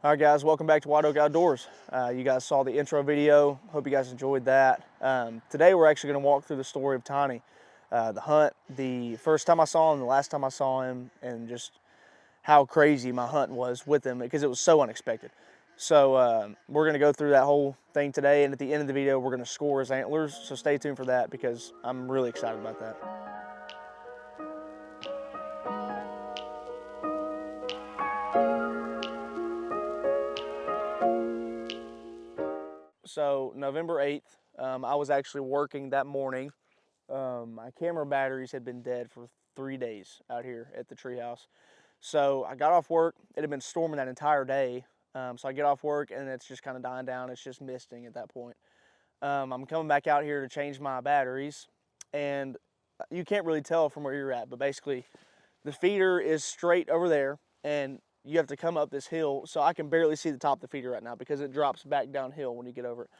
All right, guys, welcome back to Wild Oak Outdoors. You guys saw the intro video. Hope you guys enjoyed that. Today, we're actually going to walk through the story of Tiny, the hunt, the first time I saw him, the last time I saw him, and just how crazy my hunt was with him because it was so unexpected. So we're going to go through that whole thing today, and at the end of the video, we're going to score his antlers. So stay tuned for that because I'm really excited about that. So November 8th, I was actually working that morning. My camera batteries had been dead for 3 days out here at the treehouse. So I got off work. It had been storming that entire day. So I get off work and it's just kind of dying down. It's just misting at that point. I'm coming back out here to change my batteries, and you can't really tell from where you're at, but basically the feeder is straight over there, and you have to come up this hill. So I can barely see the top of the feeder right now because it drops back downhill when you get over it.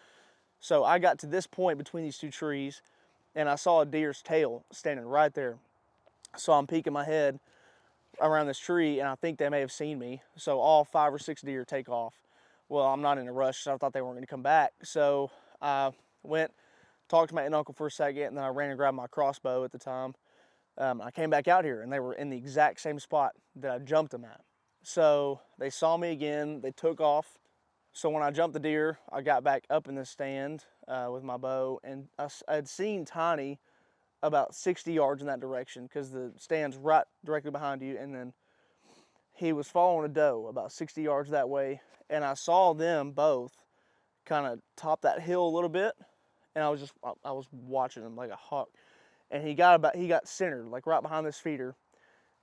So I got to this point between these two trees, and I saw a deer's tail standing right there. So I'm peeking my head around this tree, and I think they may have seen me. So all 5 or 6 deer take off. Well, I'm not in a rush, so I thought they weren't going to come back. So I went, talked to my aunt and uncle for a second, and then I ran and grabbed my crossbow at the time. I came back out here, and they were in the exact same spot that I jumped them at. So they saw me again. They took off. So when I jumped the deer, I got back up in the stand with my bow, and I had seen Tiny about 60 yards in that direction because the stand's right directly behind you, and then he was following a doe about 60 yards that way, and I saw them both kind of top that hill a little bit, and I was watching him like a hawk, and he got centered like right behind this feeder,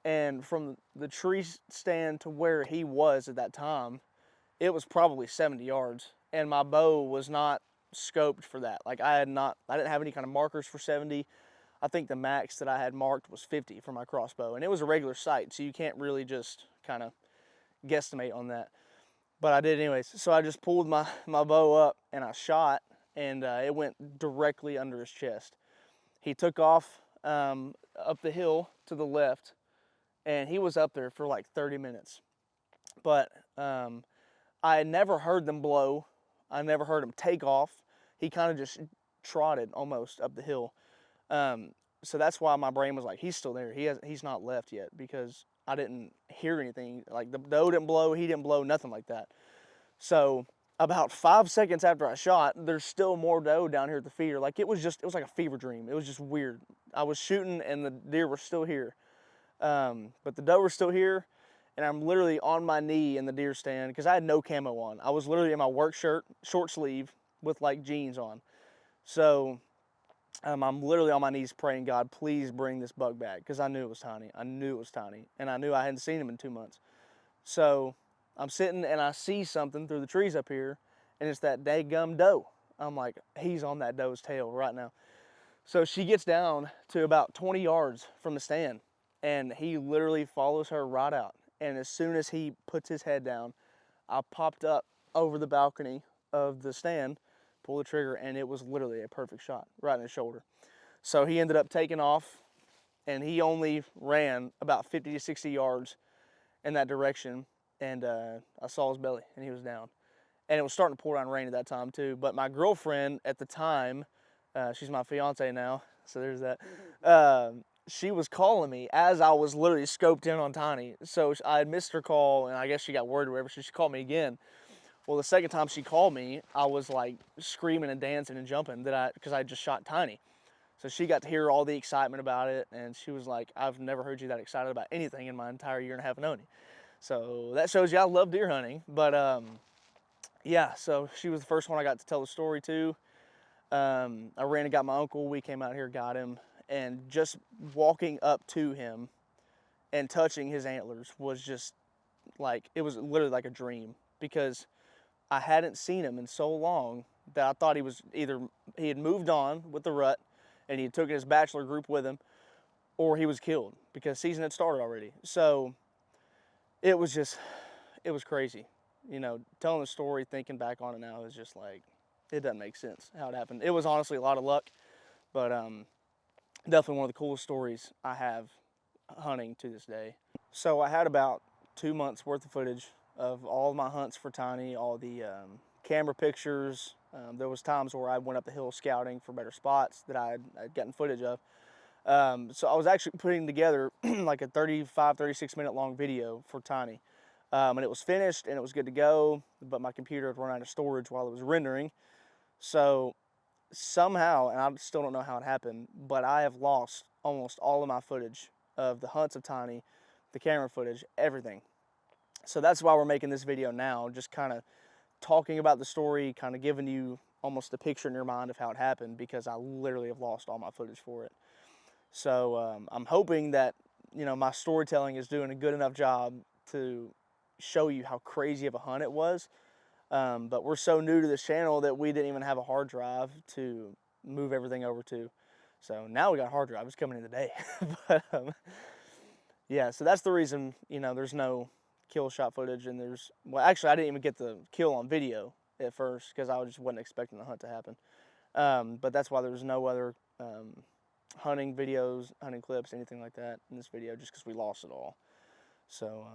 and from the tree stand to where he was at that time, it was probably 70 yards, and my bow was not scoped for that. Like I didn't have any kind of markers for 70. I think the max that I had marked was 50 for my crossbow, and it was a regular sight, so you can't really just kind of guesstimate on that. But I did anyways. So I just pulled my bow up and I shot, and it went directly under his chest. He took off up the hill to the left, and he was up there for like 30 minutes. But I had never heard them blow. I never heard him take off. He kind of just trotted almost up the hill. So that's why my brain was like, he's still there. He's not left yet because I didn't hear anything. Like the doe didn't blow, he didn't blow, nothing like that. So about 5 seconds after I shot, there's still more doe down here at the feeder. Like it was like a fever dream. It was just weird. I was shooting and the deer were still here. But the doe were still here, and I'm literally on my knee in the deer stand because I had no camo on. I was literally in my work shirt, short sleeve, with like jeans on. So I'm literally on my knees praying, God, please bring this buck back, because I knew it was Tiny. I knew it was Tiny, and I knew I hadn't seen him in 2 months. So I'm sitting and I see something through the trees up here, and it's that daggum doe. I'm like, he's on that doe's tail right now. So she gets down to about 20 yards from the stand, and he literally follows her right out. And as soon as he puts his head down, I popped up over the balcony of the stand, pulled the trigger, and it was literally a perfect shot right in his shoulder. So he ended up taking off, and he only ran about 50 to 60 yards in that direction, and I saw his belly, and he was down. And it was starting to pour down rain at that time too. But my girlfriend at the time, she's my fiance now, so there's that. She was calling me as I was literally scoped in on Tiny. So I had missed her call, and I guess she got worried or whatever, so she called me again. Well, the second time she called me, I was like screaming and dancing and jumping because I just shot Tiny. So she got to hear all the excitement about it, and she was like, I've never heard you that excited about anything in my entire year and a half of knowing you. So that shows you I love deer hunting. But yeah, so she was the first one I got to tell the story to. I ran and got my uncle. We came out here, got him, and just walking up to him and touching his antlers was just like, it was literally like a dream, because I hadn't seen him in so long that I thought he was either he had moved on with the rut and he had taken his bachelor group with him, or he was killed because season had started already. So it was crazy. You know, telling the story, thinking back on it now is just like, it doesn't make sense how it happened. It was honestly a lot of luck, but definitely one of the coolest stories I have hunting to this day. So I had about 2 months worth of footage of all of my hunts for Tiny, all the camera pictures. There was times where I went up the hill scouting for better spots that I'd gotten footage of. So I was actually putting together like a 35, 36 minute long video for Tiny. And it was finished and it was good to go, but my computer had run out of storage while it was rendering. So somehow, and I still don't know how it happened, but I have lost almost all of my footage of the hunts of Tiny, the camera footage, everything. So that's why we're making this video now, just kind of talking about the story, kind of giving you almost a picture in your mind of how it happened, because I literally have lost all my footage for it. So I'm hoping that, you know, my storytelling is doing a good enough job to show you how crazy of a hunt it was. But we're so new to this channel that we didn't even have a hard drive to move everything over to. So now we got a hard drive. It's coming in today. But yeah, so that's the reason, you know, there's no kill shot footage, and well, actually I didn't even get the kill on video at first because I just wasn't expecting the hunt to happen. But that's why there's no other hunting videos, hunting clips, anything like that in this video, just because we lost it all. So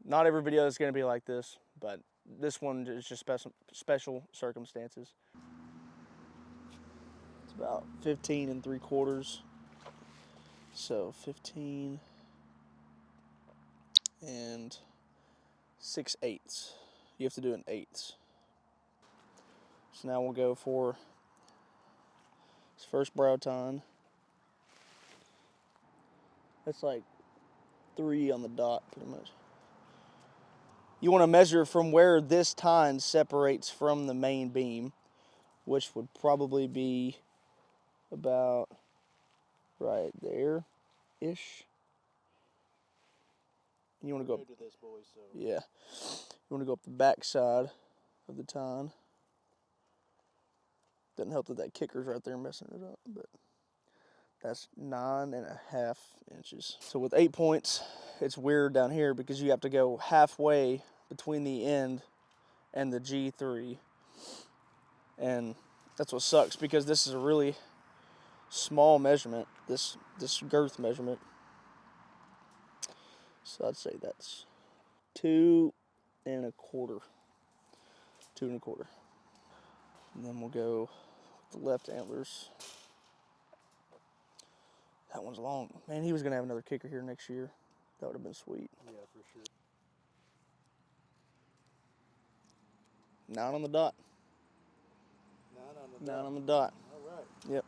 not every video is going to be like this, but this one is just special circumstances. It's about 15 3/4. So 15 6/8. You have to do it in eighths. So now we'll go for his first brow tine. That's like 3 on the dot, pretty much. You want to measure from where this tine separates from the main beam, which would probably be about right there-ish. You want to go up, to this, boys, so. yeah. You want to go up the back side of the tine. Doesn't help that that kicker's right there messing it up, but that's 9.5 inches. So with 8 points, it's weird down here because you have to go halfway between the end and the G3. And that's what sucks, because this is a really small measurement, this girth measurement. So I'd say that's 2 1/4. 2 1/4. And then we'll go with the left antlers. That one's long. Man, he was going to have another kicker here next year. That would have been sweet. Yeah, for sure. 9 on the dot. 9 on the dot. All right. Yep.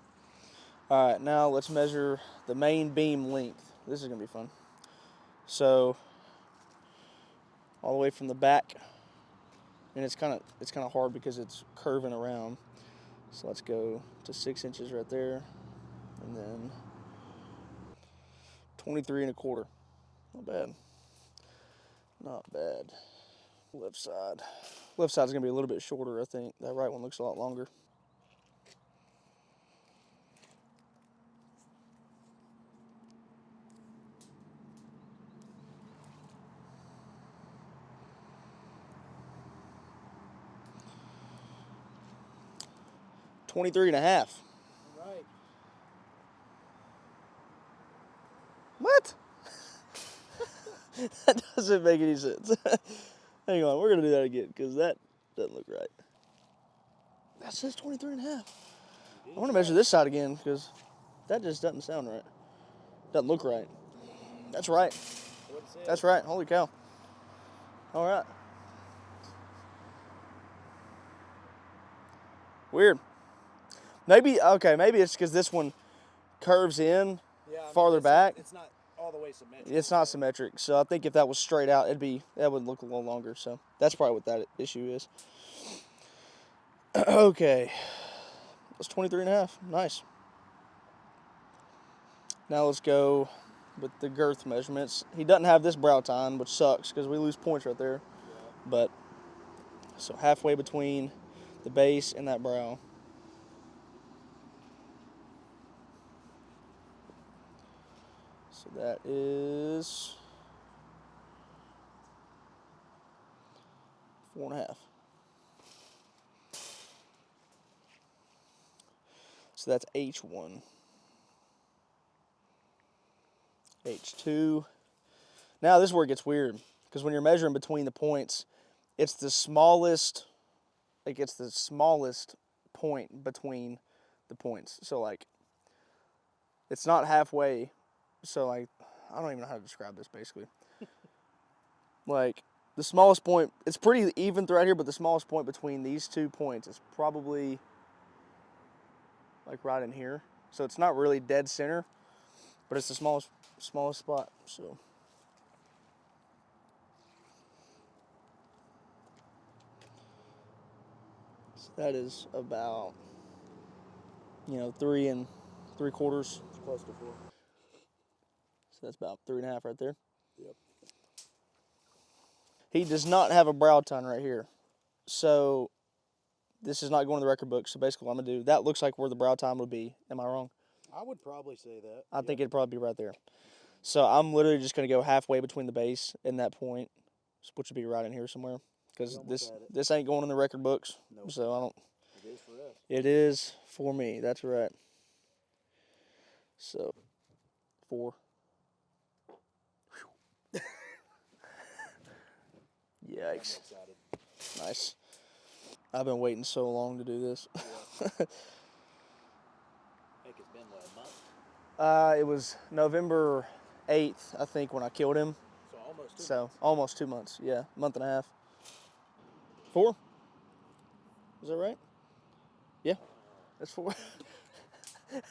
All right, now let's measure the main beam length. This is going to be fun. So all the way from the back, and it's kind of hard because it's curving around. So let's go to 6 inches right there, and then 23 1/4. Not bad. Not bad. Left side. Left side's gonna be a little bit shorter, I think. That right one looks a lot longer. $23.5. All right. What? That doesn't make any sense. Hang on, we're gonna do that again because that doesn't look right. That says 23.5. I want to measure this side again because that just doesn't sound right. Doesn't look right. That's right. That's right. Holy cow. All right. Weird. Maybe it's because this one curves in farther back. It's not all the way symmetric. It's not symmetric. So I think if that was straight out, that would look a little longer. So that's probably what that issue is. Okay. That's 23.5. Nice. Now let's go with the girth measurements. He doesn't have this brow tine, which sucks because we lose points right there. Yeah. But so halfway between the base and that brow. So that is 4.5. So that's H1. H2. Now this is where it gets weird because when you're measuring between the points, it's the smallest, like it's the smallest point between the points. So like, it's not halfway. So like, I don't even know how to describe this basically. Like the smallest point, it's pretty even throughout here, but the smallest point between these 2 points is probably like right in here. So it's not really dead center, but it's the smallest spot. So that is about, 3 3/4. It's close to 4. So that's about 3.5 right there. Yep. He does not have a brow tine right here. So this is not going to the record book. So basically what I'm gonna do, that looks like where the brow tine would be. Am I wrong? I would probably say that. I think it'd probably be right there. So I'm literally just gonna go halfway between the base and that point, which would be right in here somewhere. Because You almost had it. this ain't going in the record books. Nope. So I don't. It is for us. It is for me. That's right. So 4. I'm Yikes. excited. Nice. I've been waiting so long to do this. I think it's been, what, a month? It was November 8th, I think, when I killed him. So almost 2 So months. almost 2 months. Yeah, month and a half. 4? Is that right? Yeah, that's 4.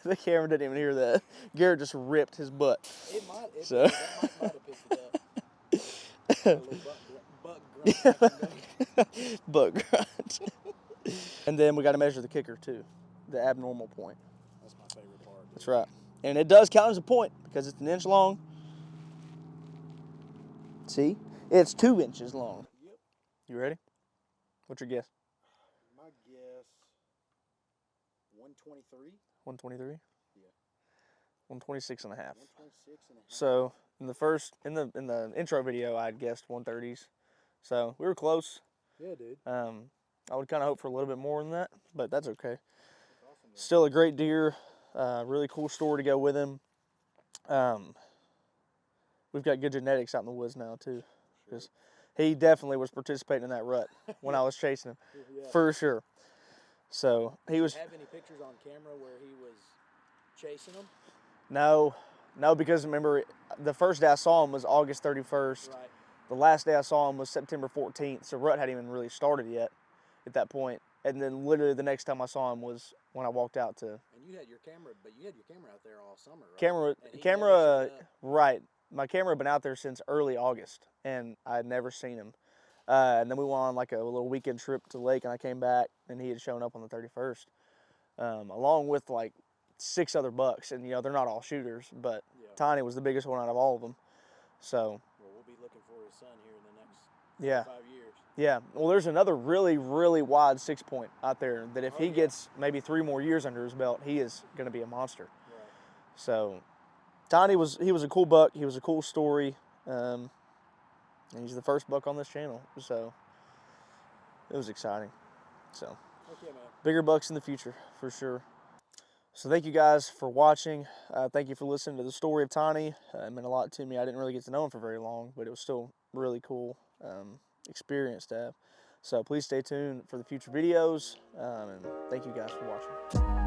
The camera didn't even hear that. Garrett just ripped his butt. It might. So- That might have picked it up. A little butt grunt. Butt grunt. And then we got to measure the kicker too, the abnormal point. That's my favorite part. That's right. And it does count as a point because it's 1 inch long. See? It's 2 inches long. Yep. You ready? What's your guess? My guess, 123. 123? Yeah. 126 and a half. 126 and a half. So in the intro video, I had guessed 130s. So we were close. Yeah, dude. I would kind of hope for a little bit more than that, but that's okay. That's awesome. Man. Still a great deer. Really cool story to go with him. We've got good genetics out in the woods now too, because he definitely was participating in that rut when I was chasing him, Yeah. for sure. So he was. Have any pictures on camera where he was chasing them? No, because remember, the first day I saw him was August 31st. Right. The last day I saw him was September 14th, so rut hadn't even really started yet at that point. And then literally the next time I saw him was when I walked out to And you had your camera, but you had your camera out there all summer, right? camera. And he Camera, never showed up. right? My camera had been out there since early August, and I had never seen him. And then we went on like a little weekend trip to the lake, and I came back, and he had shown up on the 31st, along with like 6 other bucks. And they're not all shooters, but Yeah. Tiny was the biggest one out of all of them. So Well, we'll be looking for his son here in the next yeah. 5 years. Yeah, well, there's another really, really wide 6-point out there that if Oh, he yeah. gets maybe 3 more years under his belt, he is going to be a monster. Right. So, Tiny was a cool buck. He was a cool story, and he's the first buck on this channel. So, it was exciting. So, Okay, man. bigger bucks in the future for sure. So, thank you guys for watching. Thank you for listening to the story of Tiny. It meant a lot to me. I didn't really get to know him for very long, but it was still really cool. Experience to have. So please stay tuned for the future videos, and thank you guys for watching.